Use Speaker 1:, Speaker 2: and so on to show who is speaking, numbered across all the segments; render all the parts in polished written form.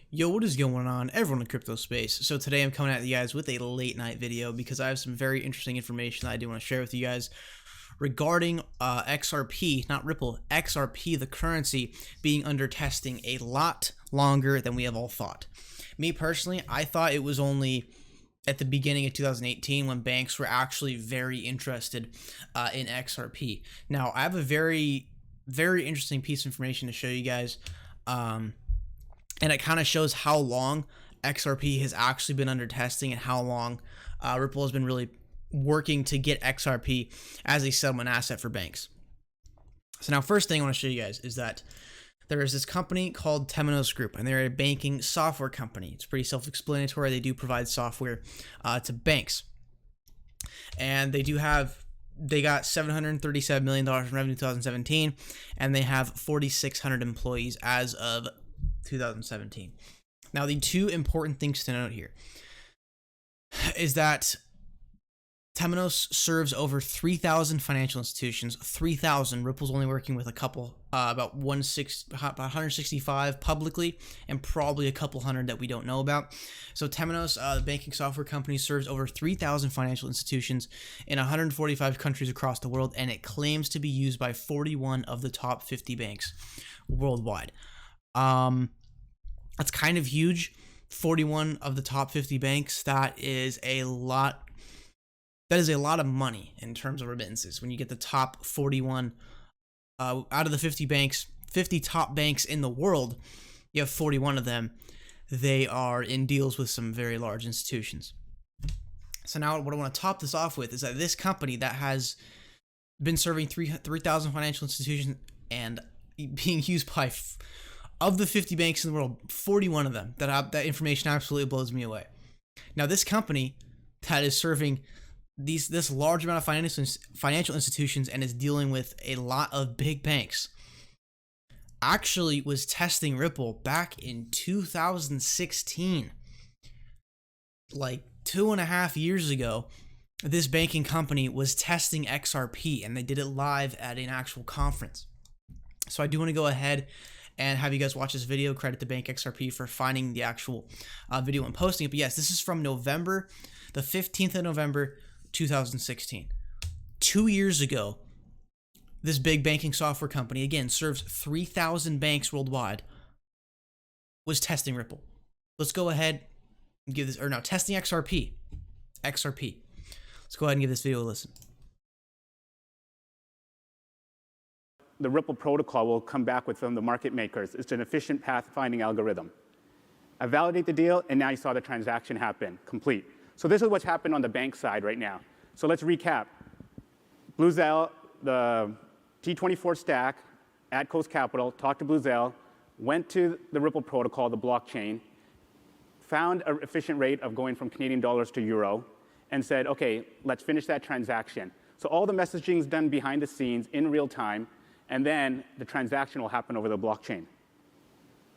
Speaker 1: Yo, what is going on, everyone in crypto space? So today I'm coming at you guys with a late night video because I have some very interesting information that I do want to share with you guys regarding XRP, not Ripple, XRP, the currency, being under testing a lot longer than we have all thought. Me personally, I thought it was only at the beginning of 2018 when banks were actually very interested in XRP. Now, I have a very interesting piece of information to show you guys. And it kind of shows how long XRP has actually been under testing and how long Ripple has been really working to get XRP as a settlement asset for banks. So now, first thing I want to show you guys is that there is this company called Nano Group, and they're a banking software company. It's pretty self-explanatory. They do provide software to banks, and they got $737 million in revenue in 2017, and they have 4,600 employees as of 2017. Now, the two important things to note here is that Temenos serves over 3,000 financial institutions. 3,000. Ripple's only working with a couple, about 165 publicly, and probably a couple hundred that we don't know about. So Temenos, the banking software company, serves over 3,000 financial institutions in 145 countries across the world, and it claims to be used by 41 of the top 50 banks worldwide. That's kind of huge. 41 of the top 50 banks. That is a lot. That is a lot of money in terms of remittances. When you get the top 41 out of the 50 banks, 50 top banks in the world, you have 41 of them. They are in deals with some very large institutions. So now what I want to top this off with is that this company that has been serving 3,000 financial institutions and being used by of the 50 banks in the world, 41 of them, that information absolutely blows me away. Now, this company that is serving this large amount of financial institutions and is dealing with a lot of big banks actually was testing Ripple back in 2016. Like 2.5 years ago, this banking company was testing XRP, and they did it live at an actual conference. So I do want to go ahead and have you guys watch this video. Credit to Bank XRP for finding the actual video and posting it. But yes, this is from November, the 15th of November, 2016. 2 years ago, this big banking software company, again, serves 3,000 banks worldwide, was testing Ripple. Let's go ahead and give this, or no, testing XRP. XRP. Let's go ahead and give this video a listen.
Speaker 2: The Ripple protocol will come back with from the market makers. It's an efficient path-finding algorithm. I validate the deal, and now you saw the transaction happen, complete. So this is what's happened on the bank side right now. So let's recap. Bluezell, the T24 stack at Coast Capital, talked to Bluezell, went to the Ripple protocol, the blockchain, found an efficient rate of going from Canadian dollars to euro, and said, okay, let's finish that transaction. So all the messaging is done behind the scenes in real time, and then the transaction will happen over the blockchain.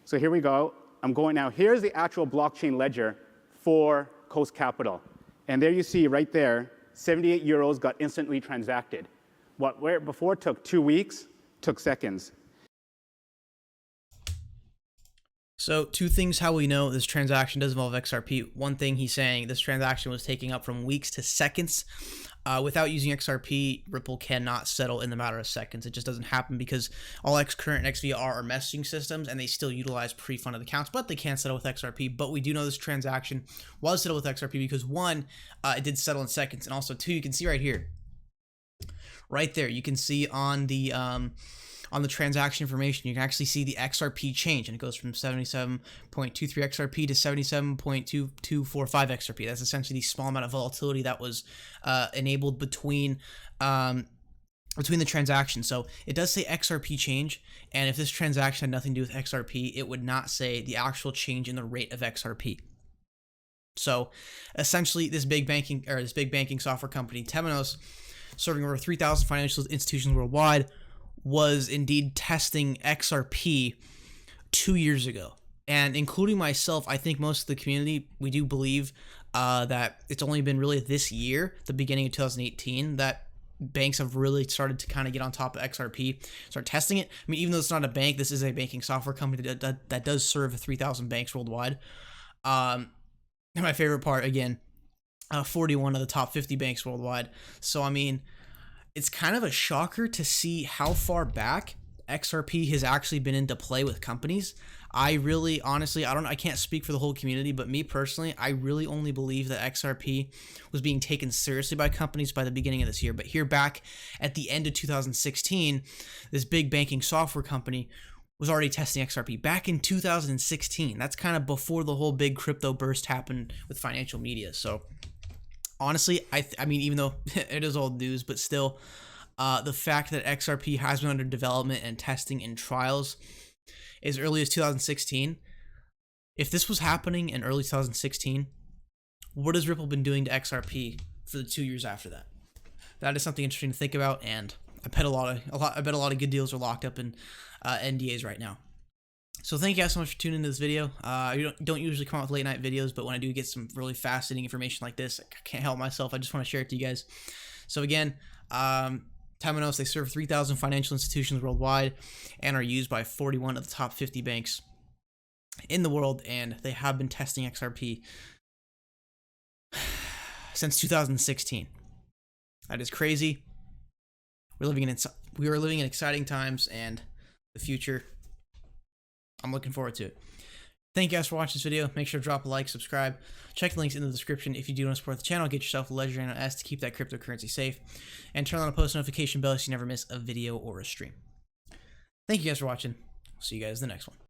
Speaker 2: So here we go. I'm going now. Here's the actual blockchain ledger for Coast Capital. And there you see right there, 78 euros got instantly transacted. Where before took 2 weeks, took seconds.
Speaker 1: So two things how we know this transaction does involve XRP. One thing he's saying, this transaction was taking up from weeks to seconds. Without using XRP, Ripple cannot settle in the matter of seconds. It just doesn't happen because all Xcurrent and XVR are messaging systems, and they still utilize pre-funded accounts, but they can't settle with XRP. But we do know this transaction was settled with XRP because one, it did settle in seconds, and also two, you can see right here, right there, you can see on the transaction information, you can actually see the XRP change, and it goes from 77.23 XRP to 77.2245 XRP. That's essentially the small amount of volatility that was enabled between the transactions. So it does say XRP change, and if this transaction had nothing to do with XRP, it would not say the actual change in the rate of XRP. So essentially, this big banking software company, Temenos, serving over 3,000 financial institutions worldwide, was indeed testing XRP 2 years ago. And including myself, I think most of the community, we do believe that it's only been really this year, the beginning of 2018, that banks have really started to kind of get on top of XRP, start testing it. I mean, even though it's not a bank, this is a banking software company that does serve 3,000 banks worldwide. And my favorite part, again, 41 of the top 50 banks worldwide. So, I mean, it's kind of a shocker to see how far back XRP has actually been into play with companies. I really, honestly, I can't speak for the whole community, but me personally, I really only believe that XRP was being taken seriously by companies by the beginning of this year. But here back at the end of 2016, this big banking software company was already testing XRP back in 2016. That's kind of before the whole big crypto burst happened with financial media. So honestly, I mean, even though it is old news, but still, the fact that XRP has been under development and testing and trials as early as 2016, if this was happening in early 2016, what has Ripple been doing to XRP for the 2 years after that? That is something interesting to think about, and I bet a lot of good deals are locked up in NDAs right now. So thank you guys so much for tuning into this video. I don't usually come out with late night videos, but when I do get some really fascinating information like this, I can't help myself. I just want to share it to you guys. So again, Nano S, they serve 3,000 financial institutions worldwide and are used by 41 of the top 50 banks in the world, and they have been testing XRP since 2016. That is crazy. We are living in exciting times, and the future, I'm looking forward to it. Thank you guys for watching this video. Make sure to drop a like, subscribe, check the links in the description if you do want to support the channel. Get yourself a Ledger Nano S to keep that cryptocurrency safe, and turn on the post notification bell so you never miss a video or a stream. Thank you guys for watching. See you guys in the next one.